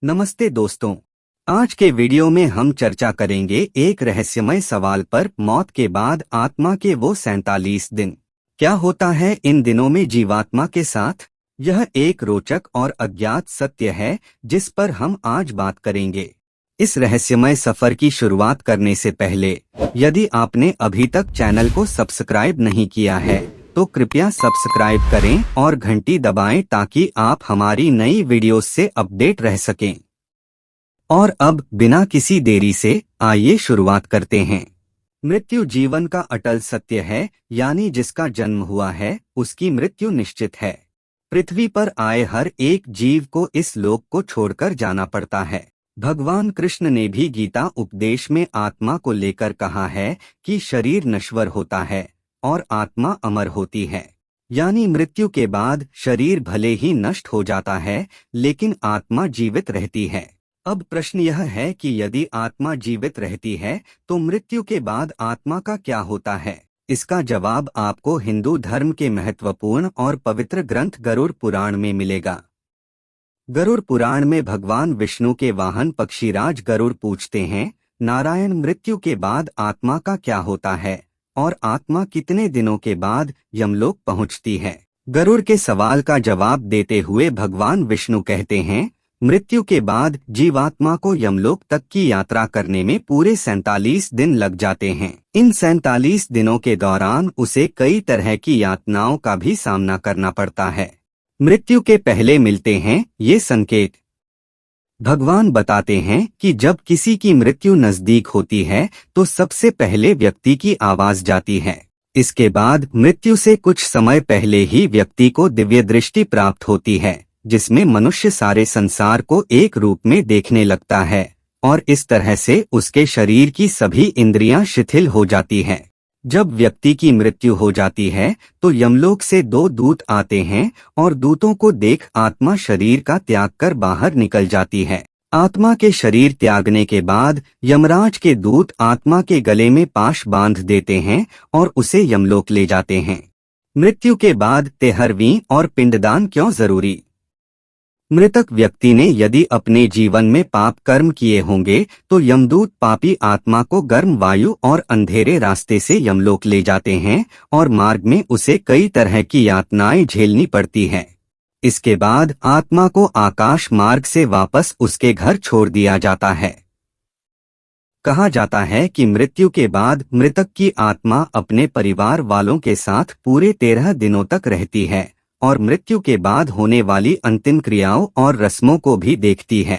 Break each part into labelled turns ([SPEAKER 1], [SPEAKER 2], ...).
[SPEAKER 1] नमस्ते दोस्तों। आज के वीडियो में हम चर्चा करेंगे एक रहस्यमय सवाल पर, मौत के बाद आत्मा के वो 47 दिन। क्या होता है इन दिनों में जीवात्मा के साथ? यह एक रोचक और अज्ञात सत्य है जिस पर हम आज बात करेंगे। इस रहस्यमय सफर की शुरुआत करने से पहले, यदि आपने अभी तक चैनल को सब्सक्राइब नहीं किया है तो कृपया सब्सक्राइब करें और घंटी दबाएं ताकि आप हमारी नई वीडियोस से अपडेट रह सकें। और अब बिना किसी देरी से आइए शुरुआत करते हैं। मृत्यु जीवन का अटल सत्य है, यानी जिसका जन्म हुआ है उसकी मृत्यु निश्चित है। पृथ्वी पर आए हर एक जीव को इस लोक को छोड़कर जाना पड़ता है। भगवान कृष्ण ने भी गीता उपदेश में आत्मा को लेकर कहा है कि शरीर नश्वर होता है और आत्मा अमर होती है, यानी मृत्यु के बाद शरीर भले ही नष्ट हो जाता है लेकिन आत्मा जीवित रहती है। अब प्रश्न यह है कि यदि आत्मा जीवित रहती है तो मृत्यु के बाद आत्मा का क्या होता है? इसका जवाब आपको हिंदू धर्म के महत्वपूर्ण और पवित्र ग्रंथ गरुड़ पुराण में मिलेगा। गरुड़ पुराण में भगवान विष्णु के वाहन पक्षीराज गरुड़ पूछते हैं, नारायण, मृत्यु के बाद आत्मा का क्या होता है और आत्मा कितने दिनों के बाद यमलोक पहुंचती है? गरुड़ के सवाल का जवाब देते हुए भगवान विष्णु कहते हैं, मृत्यु के बाद जीवात्मा को यमलोक तक की यात्रा करने में पूरे 47 दिन लग जाते हैं। इन 47 दिनों के दौरान उसे कई तरह की यातनाओं का भी सामना करना पड़ता है। मृत्यु के पहले मिलते हैं ये संकेत। भगवान बताते हैं कि जब किसी की मृत्यु नजदीक होती है तो सबसे पहले व्यक्ति की आवाज जाती है। इसके बाद मृत्यु से कुछ समय पहले ही व्यक्ति को दिव्य दृष्टि प्राप्त होती है, जिसमें मनुष्य सारे संसार को एक रूप में देखने लगता है और इस तरह से उसके शरीर की सभी इंद्रियां शिथिल हो जाती हैं। जब व्यक्ति की मृत्यु हो जाती है तो यमलोक से 2 दूत आते हैं और दूतों को देख आत्मा शरीर का त्याग कर बाहर निकल जाती है। आत्मा के शरीर त्यागने के बाद यमराज के दूत आत्मा के गले में पाश बांध देते हैं और उसे यमलोक ले जाते हैं। मृत्यु के बाद 13वीं और पिंडदान क्यों जरूरी? मृतक व्यक्ति ने यदि अपने जीवन में पाप कर्म किए होंगे तो यमदूत पापी आत्मा को गर्म वायु और अंधेरे रास्ते से यमलोक ले जाते हैं और मार्ग में उसे कई तरह की यातनाएं झेलनी पड़ती है। इसके बाद आत्मा को आकाश मार्ग से वापस उसके घर छोड़ दिया जाता है। कहा जाता है कि मृत्यु के बाद मृतक की आत्मा अपने परिवार वालों के साथ पूरे 13 दिनों तक रहती है और मृत्यु के बाद होने वाली अंतिम क्रियाओं और रस्मों को भी देखती है।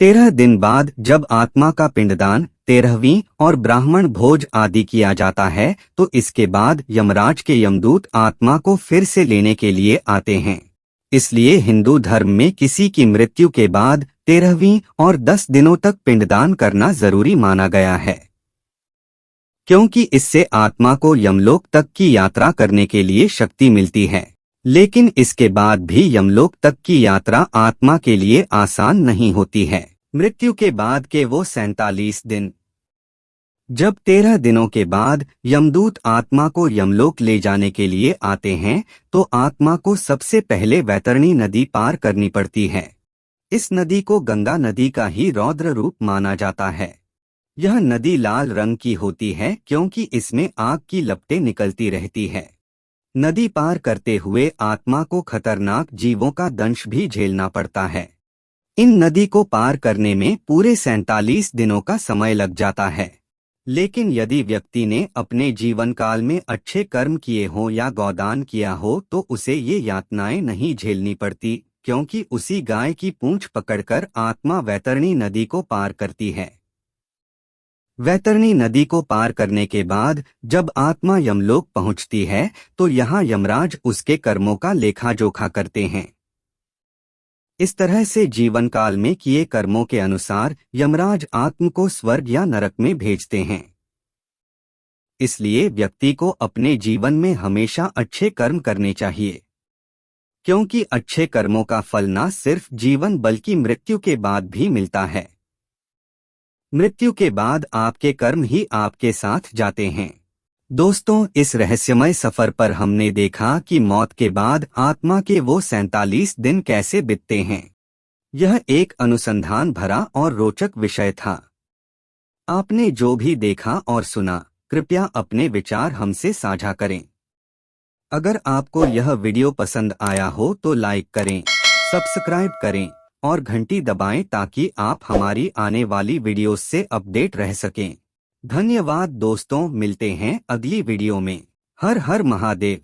[SPEAKER 1] 13 दिन बाद जब आत्मा का पिंडदान, 13वीं और ब्राह्मण भोज आदि किया जाता है तो इसके बाद यमराज के यमदूत आत्मा को फिर से लेने के लिए आते हैं। इसलिए हिंदू धर्म में किसी की मृत्यु के बाद 13वीं और 10 दिनों तक पिंडदान करना जरूरी माना गया है, क्योंकि इससे आत्मा को यमलोक तक की यात्रा करने के लिए शक्ति मिलती है। लेकिन इसके बाद भी यमलोक तक की यात्रा आत्मा के लिए आसान नहीं होती है। मृत्यु के बाद के वो 47 दिन। जब 13 दिनों के बाद यमदूत आत्मा को यमलोक ले जाने के लिए आते हैं तो आत्मा को सबसे पहले वैतरणी नदी पार करनी पड़ती है। इस नदी को गंगा नदी का ही रौद्र रूप माना जाता है। यह नदी लाल रंग की होती है क्योंकि इसमें आग की लपटें निकलती रहती है। नदी पार करते हुए आत्मा को खतरनाक जीवों का दंश भी झेलना पड़ता है। इन नदी को पार करने में पूरे 47 दिनों का समय लग जाता है। लेकिन यदि व्यक्ति ने अपने जीवन काल में अच्छे कर्म किए हों या गौदान किया हो तो उसे ये यातनाएं नहीं झेलनी पड़ती, क्योंकि उसी गाय की पूंछ पकड़कर आत्मा वैतरणी नदी को पार करती है। वैतरणी नदी को पार करने के बाद जब आत्मा यमलोक पहुंचती है तो यहाँ यमराज उसके कर्मों का लेखा जोखा करते हैं। इस तरह से जीवन काल में किए कर्मों के अनुसार यमराज आत्मा को स्वर्ग या नरक में भेजते हैं। इसलिए व्यक्ति को अपने जीवन में हमेशा अच्छे कर्म करने चाहिए, क्योंकि अच्छे कर्मों का फल न सिर्फ जीवन बल्कि मृत्यु के बाद भी मिलता है। मृत्यु के बाद आपके कर्म ही आपके साथ जाते हैं। दोस्तों, इस रहस्यमय सफर पर हमने देखा कि मौत के बाद आत्मा के वो 47 दिन कैसे बीतते हैं। यह एक अनुसंधान भरा और रोचक विषय था। आपने जो भी देखा और सुना, कृपया अपने विचार हमसे साझा करें। अगर आपको यह वीडियो पसंद आया हो तो लाइक करें, सब्सक्राइब करें और घंटी दबाएं ताकि आप हमारी आने वाली वीडियोस से अपडेट रह सकें। धन्यवाद दोस्तों, मिलते हैं अगली वीडियो में। हर हर महादेव।